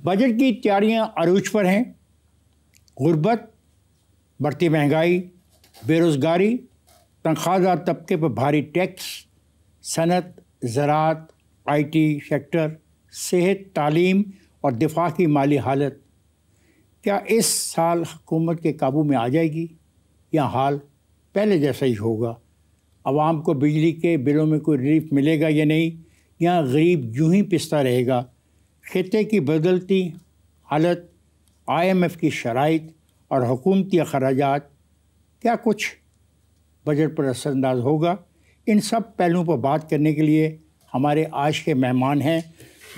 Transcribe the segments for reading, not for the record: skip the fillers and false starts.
Budget की तैयारियां अरूज पर हैं। गुर्बत, बढ़ती महंगाई, बेरोज़गारी, तनख्वाहदार तबके पर भारी टैक्स, सनत, ज़राअत, IT सेक्टर, सेहत, तालीम और दिफा की माली हालत क्या इस साल हुकूमत के काबू में आ जाएगी या हाल पहले जैसा ही होगा? आवाम को बिजली के बिलों में कोई रिलीफ मिलेगा या नहीं, या गरीब यूं ही पिसता रहेगा? खित्ते की बदलती हालत, IMF की शराइत और हुकूमती अखराजात क्या कुछ बजट पर असरअंदाज होगा? इन सब पहलुओं पर बात करने के लिए हमारे आज के मेहमान हैं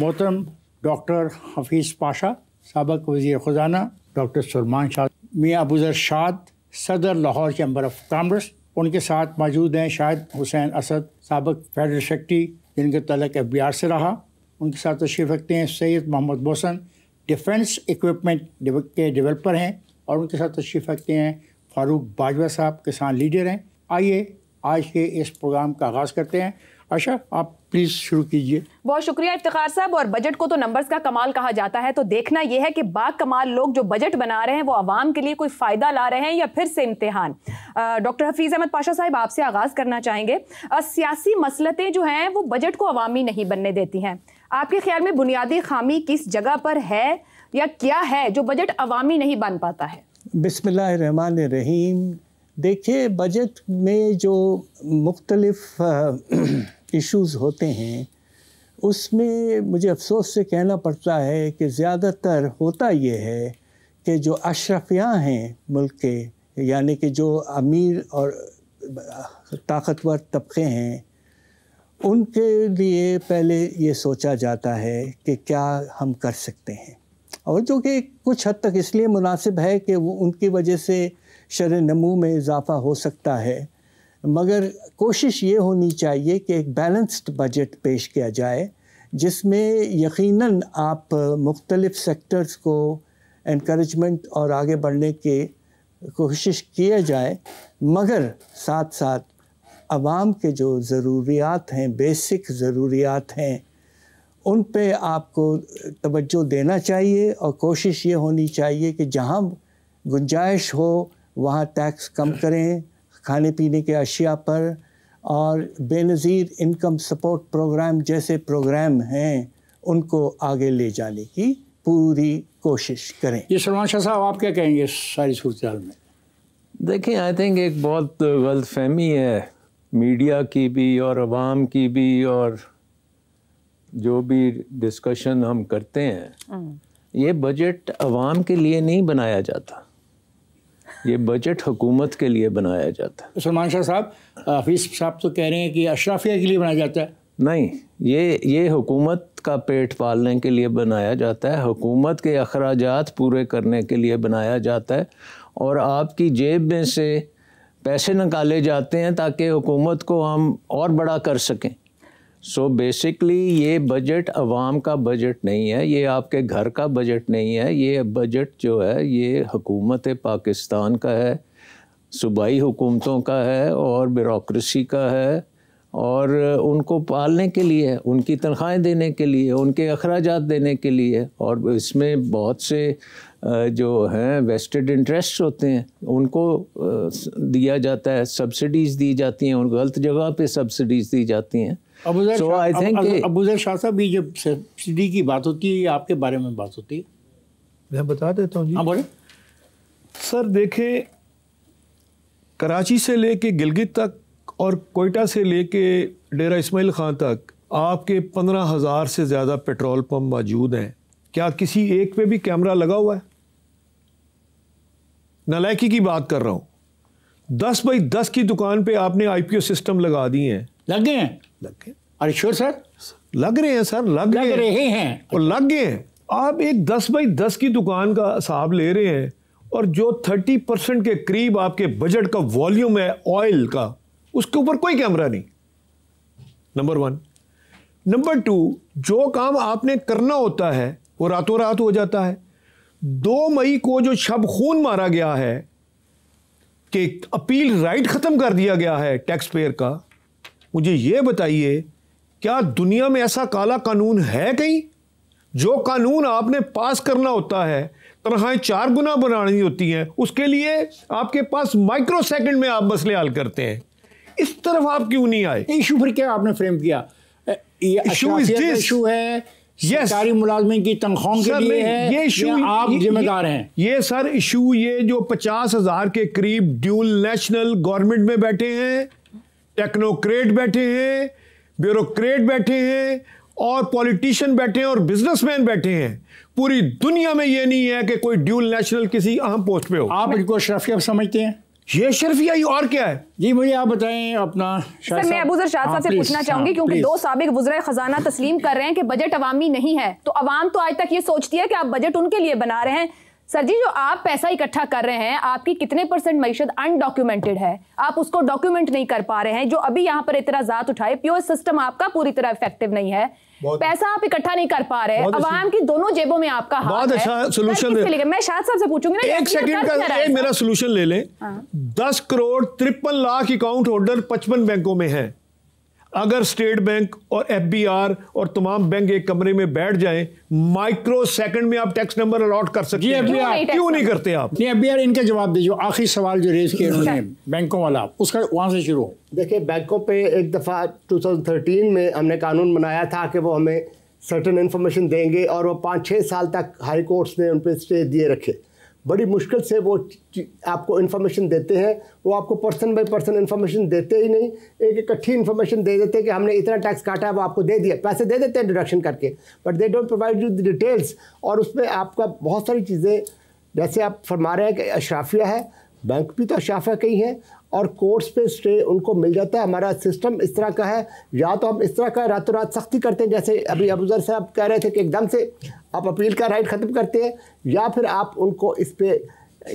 मोहतरम डॉक्टर हफीज़ पाशा, साबिक़ वज़ीर ख़ज़ाना, डॉक्टर सलमान शाह, मियाँ अबूज़र शाद, सदर लाहौर चैम्बर ऑफ कॉमर्स। उनके साथ मौजूद हैं शाहिद हुसैन असद, साबिक़ फेडरल सेक्रेटरी जिनका तल्लुक़ FBR से रहा। उनके साथ तशरीफ़ रखते हैं सैयद मोहम्मद मोहसन, डिफेंस इक्विपमेंट के डेवलपर हैं। और उनके साथ तशरीफ़ रखते हैं फ़ारूक बाजवा साहब, किसान लीडर हैं। आइए आज के इस प्रोग्राम का आगाज़ करते हैं। आशा, आप प्लीज़ शुरू कीजिए। बहुत शुक्रिया इफ्तिखार साहब। और बजट को तो नंबर्स का कमाल कहा जाता है, तो देखना यह है कि बाकमाल लोग जो बजट बना रहे हैं वो आवाम के लिए कोई फ़ायदा ला रहे हैं या फिर से इम्तिहान। डॉक्टर हफीज़ अहमद पाशा साहब, आपसे आगाज़ करना चाहेंगे। सियासी मसलतें जो हैं वो बजट को अवामी नहीं बनने देती हैं। आपके ख्याल में बुनियादी खामी किस जगह पर है या क्या है जो बजट अवामी नहीं बन पाता है? बिस्मिल्लाहिर्रहमानिर्रहीम। देखिए, बजट में जो मुख्तलिफ इश्यूज़ होते हैं उसमें मुझे अफसोस से कहना पड़ता है कि ज़्यादातर होता ये है कि जो अशरफियाँ हैं मुल्क के, यानी कि जो अमीर और ताकतवर तबके हैं, उनके लिए पहले ये सोचा जाता है कि क्या हम कर सकते हैं, और जो कि कुछ हद तक इसलिए मुनासिब है कि वो उनकी वजह से शरह नमू में इजाफ़ा हो सकता है। मगर कोशिश ये होनी चाहिए कि एक बैलेंस्ड बजट पेश किया जाए जिसमें यकीनन आप मुख्तलिफ़ सेक्टर्स को एनकरेजमेंट और आगे बढ़ने की कोशिश किया जाए, मगर साथ साथ आवाम के जो ज़रूरियात हैं, बेसिक ज़रूरियात हैं, उन पे आपको तवज्जो देना चाहिए। और कोशिश ये होनी चाहिए कि जहाँ गुंजाइश हो वहाँ टैक्स कम करें खाने पीने के अशिया पर, और बेनज़ीर इनकम सपोर्ट प्रोग्राम जैसे प्रोग्राम हैं उनको आगे ले जाने की पूरी कोशिश करें। ये सलमान शाह साहब, आप क्या कहेंगे इस सारी सूरत में? देखिए, आई थिंक एक बहुत गलतफहमी है मीडिया की भी और अवाम की भी, और जो भी डिस्कशन हम करते हैं, ये बजट अवाम के लिए नहीं बनाया जाता, ये बजट हुकूमत के लिए बनाया जाता है। सलमान शाह साहब, हफीज़ साहब तो कह रहे हैं कि अशराफिया के लिए बनाया जाता है। नहीं, ये हुकूमत का पेट पालने के लिए बनाया जाता है, हुकूमत के अखराजात पूरे करने के लिए बनाया जाता है, और आपकी जेब में से पैसे निकाले जाते हैं ताकि हुकूमत को हम और बड़ा कर सकें। सो बेसिकली ये बजट अवाम का बजट नहीं है, ये आपके घर का बजट नहीं है, ये बजट जो है ये हुकूमत पाकिस्तान का है, सूबाई हुकूमतों का है और ब्यूरोक्रेसी का है, और उनको पालने के लिए, उनकी तनख्वाहें देने के लिए, उनके अखराजात देने के लिए। और इसमें बहुत से जो हैं वेस्टेड इंटरेस्ट होते हैं, उनको दिया जाता है, सब्सिडीज़ दी जाती हैं, उन गलत जगह पे सब्सिडीज़ दी जाती हैं। अबूज़र शाह साहब, ये जब सब्सिडी की बात होती है, आपके बारे में बात होती है, मैं बता देता हूँ जी। हाँ बोले सर। देखें, कराची से लेके गिलगित तक और कोयटा से लेके डेरा इस्माइल खान तक आपके 15,000 से ज़्यादा पेट्रोल पंप मौजूद हैं। क्या किसी एक पे भी कैमरा लगा हुआ है? नालायकी की बात कर रहा हूँ। 10 बाई 10 की दुकान पे आपने IPO सिस्टम लगा दिए हैं। लग गए हैं? लग गए। अरे श्योर सर? लग रहे हैं सर, लग रहे हैं और लग गए हैं। आप एक 10 बाई 10 की दुकान का हिसाब ले रहे हैं, और जो 30% के करीब आपके बजट का वॉल्यूम है ऑयल का, उसके ऊपर कोई कैमरा नहीं। नंबर 1। नंबर 2, जो काम आपने करना होता है वो रातों रात हो जाता है। 2 मई को जो शब खून मारा गया है कि अपील राइट ख़त्म कर दिया गया है टैक्स पेयर का, मुझे ये बताइए क्या दुनिया में ऐसा काला कानून है कहीं जो कानून आपने पास करना होता है, तनख्वाहें 4 गुना बनानी होती हैं, उसके लिए आपके पास माइक्रो सेकंड में आप मसले हल करते हैं। इस तरफ आप क्यों नहीं आए? इशू फिर क्या आपने फ्रेम किया? इशू है सरकारी मुलाजमिन की तनख्वाहों के लिए है, ये इशू आप जिम्मेदार हैं? ये सर इशू, ये जो 50,000 के करीब ड्यूल नेशनल गवर्नमेंट में बैठे हैं, टेक्नोक्रेट बैठे हैं, ब्यूरोक्रेट बैठे हैं और पॉलिटिशियन बैठे हैं और बिजनेसमैन बैठे हैं, पूरी दुनिया में ये नहीं है कि कोई ड्यूल नेशनल किसी अहम पोस्ट पे हो। आप इनको अशरफिया समझते हैं? ये शर्फिया ही और क्या है? जी मुझे आप बताएं अपना। सर मैं अबूजर शाद साहब से पूछना चाहूंगी, क्योंकि 2 साबिक वज़ीर खजाना तस्लीम कर रहे हैं कि बजट अवामी नहीं है, तो अवाम तो आज तक ये सोचती है कि आप बजट उनके लिए बना रहे हैं। सर जी, जो आप पैसा इकट्ठा कर रहे हैं, आपकी कितने % मईशत अनडॉक्यूमेंटेड है, आप उसको डॉक्यूमेंट नहीं कर पा रहे हैं। जो अभी यहाँ पर इतराजात उठाए, प्योर सिस्टम आपका पूरी तरह इफेक्टिव नहीं है, पैसा आप इकट्ठा नहीं कर पा रहे, अवाम की दोनों जेबों में आपका हाथ है। बहुत अच्छा सोल्यूशन। मैं शाद साहब से पूछूंगी ना, 1 सेकंड का मेरा सोल्यूशन ले लें। 10 करोड़ 53 लाख अकाउंट होल्डर 55 बैंकों में है। अगर स्टेट बैंक और FBR और तमाम बैंक एक कमरे में बैठ जाएं, माइक्रो सेकंड में आप टैक्स नंबर अलॉट कर सकते हैं। क्यों नहीं करते आप? नहीं, FBR इनका जवाब दीजिए। आखिरी सवाल जो रेज किया उन्होंने बैंकों वाला, उसका वहां से शुरू। देखिए, बैंकों पे एक दफ़ा 2013 में हमने कानून बनाया था कि वो हमें सर्टेन इन्फॉर्मेशन देंगे, और वो 5-6 साल तक हाई कोर्ट्स ने उन पर स्टे दिए रखे। बड़ी मुश्किल से वो आपको इन्फॉर्मेशन देते हैं। वो आपको पर्सन बाय पर्सन इन्फॉर्मेशन देते ही नहीं, एक इकट्ठी इन्फॉर्मेशन दे देते हैं कि हमने इतना टैक्स काटा है, वो आपको दे दिया, पैसे दे देते हैं डिडक्शन करके, but they don't provide you the details. और उसमें आपका बहुत सारी चीज़ें, जैसे आप फरमा रहे हैं कि अशराफिया है, बैंक भी तो अशराफिया कई हैं, और कोर्ट्स पे स्टे उनको मिल जाता है। हमारा सिस्टम इस तरह का है, या तो हम इस तरह का रातों रात सख्ती करते हैं, जैसे अभी अबूजर साहब कह रहे थे कि एकदम से आप अपील का राइट ख़त्म करते हैं, या फिर आप उनको इस पे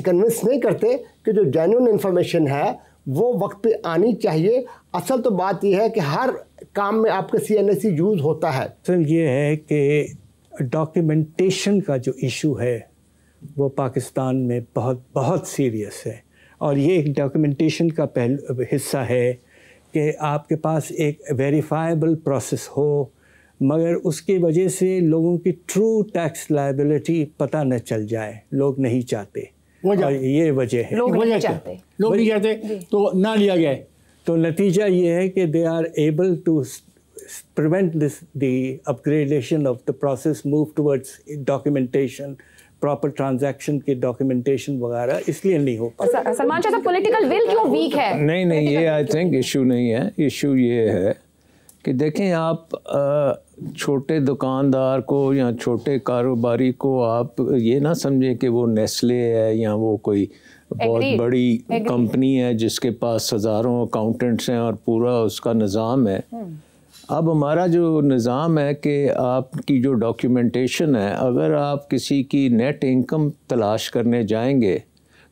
कन्विंस नहीं करते कि जो जेन्युइन इन्फॉर्मेशन है वो वक्त पे आनी चाहिए। असल तो बात यह है कि हर काम में आपका CNSE यूज़ होता है। सर ये है कि डॉक्यूमेंटेशन का जो इशू है वो पाकिस्तान में बहुत बहुत सीरियस है, और ये एक डॉक्यूमेंटेशन का पहलू हिस्सा है कि आपके पास एक वेरीफाइबल प्रोसेस हो, मगर उसकी वजह से लोगों की ट्रू टैक्स लायबिलिटी पता न चल जाए। लोग नहीं चाहते, और ये वजह है। लोग नहीं चाहते तो ना लिया जाए, तो नतीजा ये है कि they are able to prevent this the upgradation of the process, move towards documentation, proper transaction के डॉक्यूमेंटेशन वगैरह, इसलिए नहीं हो पाता। सलमान शाह, पॉलिटिकल विल क्यों वीक है? नहीं, ये आई थिंक इशू नहीं है। इशू ये है कि देखें, आप छोटे दुकानदार को या छोटे कारोबारी को आप ये ना समझें कि वो नेस्ले है या वो कोई बहुत बड़ी कंपनी है जिसके पास हज़ारों अकाउंटेंट्स हैं और पूरा उसका निज़ाम है। अब हमारा जो निज़ाम है कि आपकी जो डॉक्यूमेंटेशन है, अगर आप किसी की नेट इनकम तलाश करने जाएंगे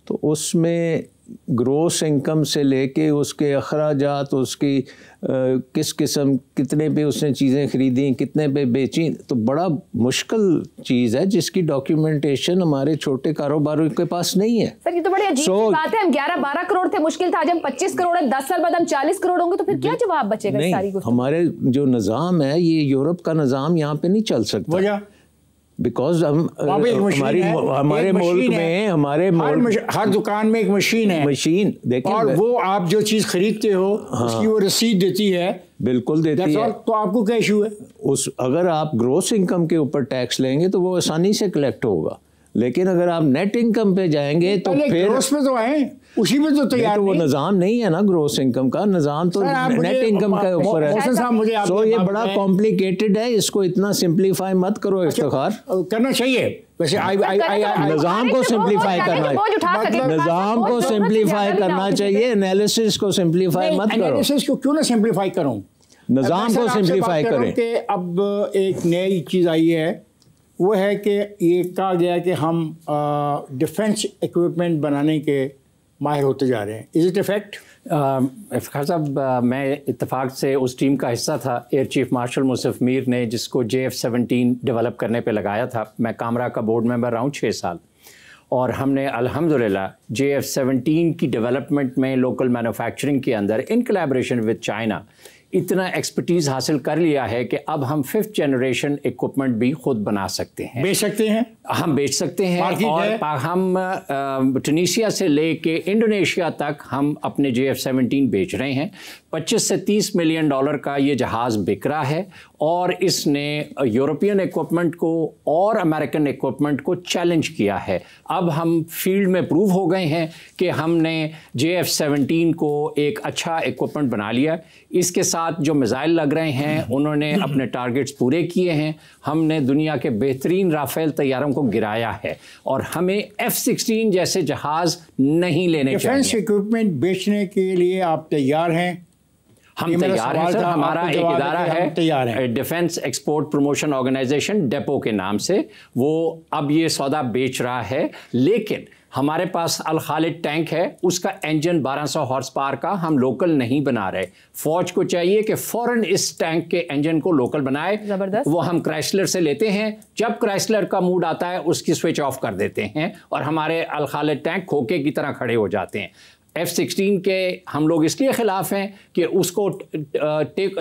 तो उसमें ग्रोस इनकम से लेके उसके अखराजात, उसकी किस किस्म कितने पे उसने चीज़ें ख़रीदी, कितने पे बेची, तो बड़ा मुश्किल चीज़ है जिसकी डॉक्यूमेंटेशन हमारे छोटे कारोबारियों के पास नहीं है। सर ये तो बड़ी अजीब बात है। हम 11-12 करोड़ थे, मुश्किल था। आज हम 25 करोड़ है, 10 साल बाद हम 40 करोड़ होंगे, तो फिर क्या जवाब बचेगा? नहीं, हमारे जो निज़ाम है, ये यूरोप का निज़ाम यहाँ पे नहीं चल सकता, बिकॉज हमारे मुल्क में हर दुकान में एक मशीन है। मशीन देखें, और वो आप जो चीज़ खरीदते हो उसकी वो रसीद देती है। बिल्कुल देती है। तो आपको क्या इशू है? अगर आप ग्रोस इनकम के ऊपर टैक्स लेंगे तो वो आसानी से कलेक्ट होगा, लेकिन अगर आप नेट इनकम पे जाएंगे तो फिर ग्रोस में तो आए, उसी में तो तैयार वो निज़ाम नहीं है ना। ग्रोस इनकम का निज़ाम तो नेट इनकम के ऊपर है। तो ये बड़ा कॉम्प्लिकेटेड है, इसको इतना सिंप्लीफाई मत करो। इफ्तिखार करना चाहिए वैसे। निज़ाम को सिंप्लीफाई करना है, निज़ाम को सिंप्लीफाई करना चाहिए, एनालिसिस को सिंप्लीफाई मत करो। एनालिसिस को क्यों ना सिंप्लीफाई करूं, निज़ाम को सिंप्लीफाई करें। अब एक नई चीज़ आई है, वो है कि ये कहा गया कि हम डिफेंस इक्विपमेंट बनाने के माहिर होते जा रहे हैं। Is it effect? इफ्तिखार साहब, मैं इत्तेफाक से उस टीम का हिस्सा था। एयर चीफ मार्शल मुसफ़ मीर ने जिसको JF-17 डेवलप करने पे लगाया था। मैं कामरा का बोर्ड मेंबर रहा हूँ 6 साल, और हमने अल्हम्दुलिल्लाह JF-17 की डेवलपमेंट में लोकल मैन्युफैक्चरिंग के अंदर इन कोलैबोरेशन विद चाइना इतना एक्सपर्टीज़ हासिल कर लिया है कि अब हम 5th जनरेशन इक्विपमेंट भी खुद बना सकते हैं, बेच सकते हैं, हम बेच सकते हैं। और हम ट्यूनीशिया से लेके इंडोनेशिया तक हम अपने JF-17 बेच रहे हैं। 25 से 30 मिलियन डॉलर का ये जहाज़ बिक रहा है और इसने यूरोपियन इक्विपमेंट को और अमेरिकन इक्विपमेंट को चैलेंज किया है। अब हम फील्ड में प्रूव हो गए हैं कि हमने JF-17 को एक अच्छा इक्विपमेंट बना लिया। इसके साथ जो मिसाइल लग रहे हैं उन्होंने अपने टारगेट्स पूरे किए हैं। हमने दुनिया के बेहतरीन राफेल तैयारों को गिराया है और हमें F-16 जैसे जहाज़ नहीं लेने चाहिए। डिफेंस इक्विपमेंट बेचने के लिए आप तैयार हैं? हम तैयार हैं सर। हमारा एक इदारा है defence export promotion organisation depot के नाम से, वो अब ये सौदा बेच रहा है। लेकिन हमारे पास अल खालिद टैंक है, उसका इंजन 1200 हॉर्स पावर का हम लोकल नहीं बना रहे। फौज को चाहिए कि फौरन इस टैंक के इंजन को लोकल बनाए। वो हम क्राइसलर से लेते हैं, जब क्राइसलर का मूड आता है उसकी स्विच ऑफ कर देते हैं और हमारे अल खालिद टैंक खोखे की तरह खड़े हो जाते हैं। F-16 के हम लोग इसलिए ख़िलाफ़ हैं कि उसको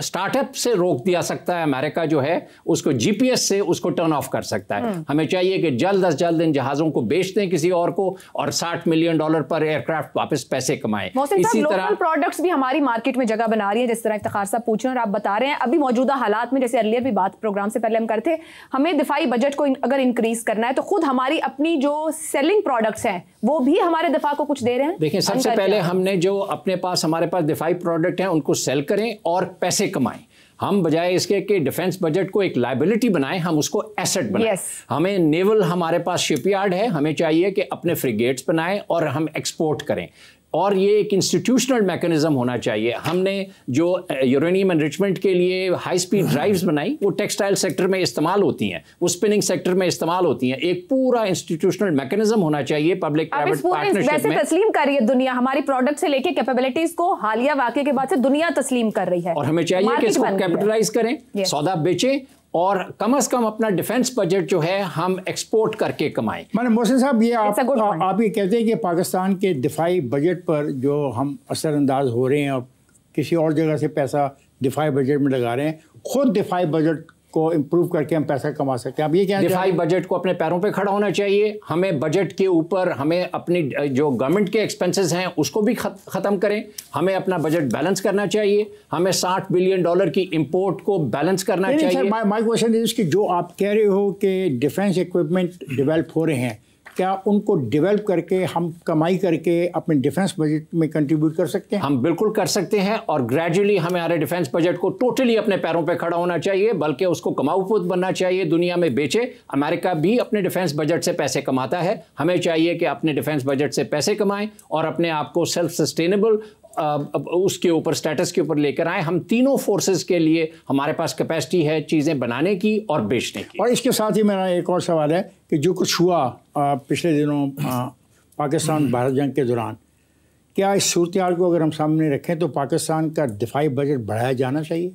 स्टार्टअप से रोक दिया सकता है अमेरिका, जो है उसको GPS से उसको टर्न ऑफ कर सकता है। हमें चाहिए कि जल्द अज जल्द इन जहाज़ों को बेच दें किसी और को और $60 मिलियन पर एयरक्राफ्ट वापस पैसे कमाएं। इसी तरह प्रोडक्ट्स भी हमारी मार्केट में जगह बना रही है, जिस तरह इफ्तिखार साहब पूछ रहे हैं और आप बता रहे हैं। अभी मौजूदा हालात में, जैसे अर्लियर भी बात प्रोग्राम से पहले हम करते, हमें दिफाई बजट को अगर इंक्रीज करना है तो खुद हमारी अपनी जो सेलिंग प्रोडक्ट्स हैं वो भी हमारे दिफा को कुछ दे रहे हैं। देखिए, सबसे पहले हमने जो अपने पास हमारे पास दिफाई प्रोडक्ट हैं उनको सेल करें और पैसे कमाएं। हम बजाय इसके कि डिफेंस बजट को एक लायबिलिटी बनाएं, हम उसको एसेट बनाएं। हमें नेवल, हमारे पास शिपयार्ड है, हमें चाहिए कि अपने फ्रिगेट्स बनाएं और हम एक्सपोर्ट करें। और ये एक इंस्टीट्यूशनल मैकेनिज्म होना चाहिए। हमने जो यूरेनियम एनरिचमेंट के लिए हाई स्पीड ड्राइव्स बनाई, वो टेक्सटाइल सेक्टर में इस्तेमाल होती हैं, वो स्पिनिंग सेक्टर में इस्तेमाल होती हैं। एक पूरा इंस्टीट्यूशनल मैकेनिज्म होना चाहिए पब्लिक प्राइवेट पार्टनरशिप में। तस्लीम कर रही है दुनिया हमारी प्रोडक्ट से लेके कैपेबिलिटीज को, हालिया वाकये के बाद से दुनिया तस्लीम कर रही है और हमें चाहिए कि इसको कैपिटलाइज करें, सौदा बेचें और कम से कम अपना डिफेंस बजट जो है हम एक्सपोर्ट करके कमाएं। माने मोहसिन साहब, ये आप ये कहते हैं कि पाकिस्तान के दिफाई बजट पर जो हम असरअंदाज हो रहे हैं और किसी और जगह से पैसा दिफाई बजट में लगा रहे हैं, खुद दिफाई बजट को इम्प्रूव करके हम पैसा कमा सकते हैं। अब ये क्या, दिफाई बजट को अपने पैरों पे खड़ा होना चाहिए। हमें बजट के ऊपर हमें अपनी जो गवर्नमेंट के एक्सपेंसेस हैं उसको भी ख़त्म करें। हमें अपना बजट बैलेंस करना चाहिए। हमें $60 बिलियन की इंपोर्ट को बैलेंस करना चाहिए। माय क्वेश्चन इज कि जो आप कह रहे हो कि डिफेंस इक्विपमेंट डेवलप हो रहे हैं, क्या उनको डेवलप करके हम कमाई करके अपने डिफेंस बजट में कंट्रीब्यूट कर सकते हैं? हम बिल्कुल कर सकते हैं और ग्रेजुअली हमारे डिफेंस बजट को टोटली अपने पैरों पे खड़ा होना चाहिए, बल्कि उसको कमाऊपुत बनना चाहिए, दुनिया में बेचे। अमेरिका भी अपने डिफेंस बजट से पैसे कमाता है, हमें चाहिए कि अपने डिफेंस बजट से पैसे कमाएं और अपने आप को सेल्फ सस्टेनेबल उसके ऊपर स्टेटस के ऊपर लेकर आए। हम तीनों फोर्सेस के लिए हमारे पास कैपेसिटी है चीज़ें बनाने की और बेचने की। और इसके साथ ही मेरा एक और सवाल है कि जो कुछ हुआ पिछले दिनों पाकिस्तान भारत जंग के दौरान, क्या इस सूरत हाल को अगर हम सामने रखें तो पाकिस्तान का दिफाई बजट बढ़ाया जाना चाहिए?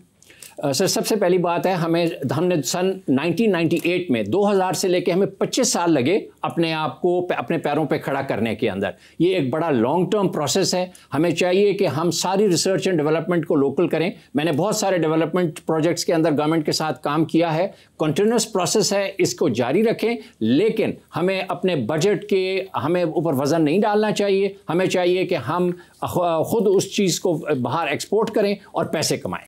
सर, सबसे पहली बात है हमने सन 1998 में 2000 से लेके हमें 25 साल लगे अपने आप को अपने पैरों पे खड़ा करने के अंदर। ये एक बड़ा लॉन्ग टर्म प्रोसेस है। हमें चाहिए कि हम सारी रिसर्च एंड डेवलपमेंट को लोकल करें। मैंने बहुत सारे डेवलपमेंट प्रोजेक्ट्स के अंदर गवर्नमेंट के साथ काम किया है। कंटिन्यूस प्रोसेस है, इसको जारी रखें, लेकिन हमें अपने बजट के हमें ऊपर वज़न नहीं डालना चाहिए। हमें चाहिए कि हम खुद उस चीज़ को बाहर एक्सपोर्ट करें और पैसे कमाएं।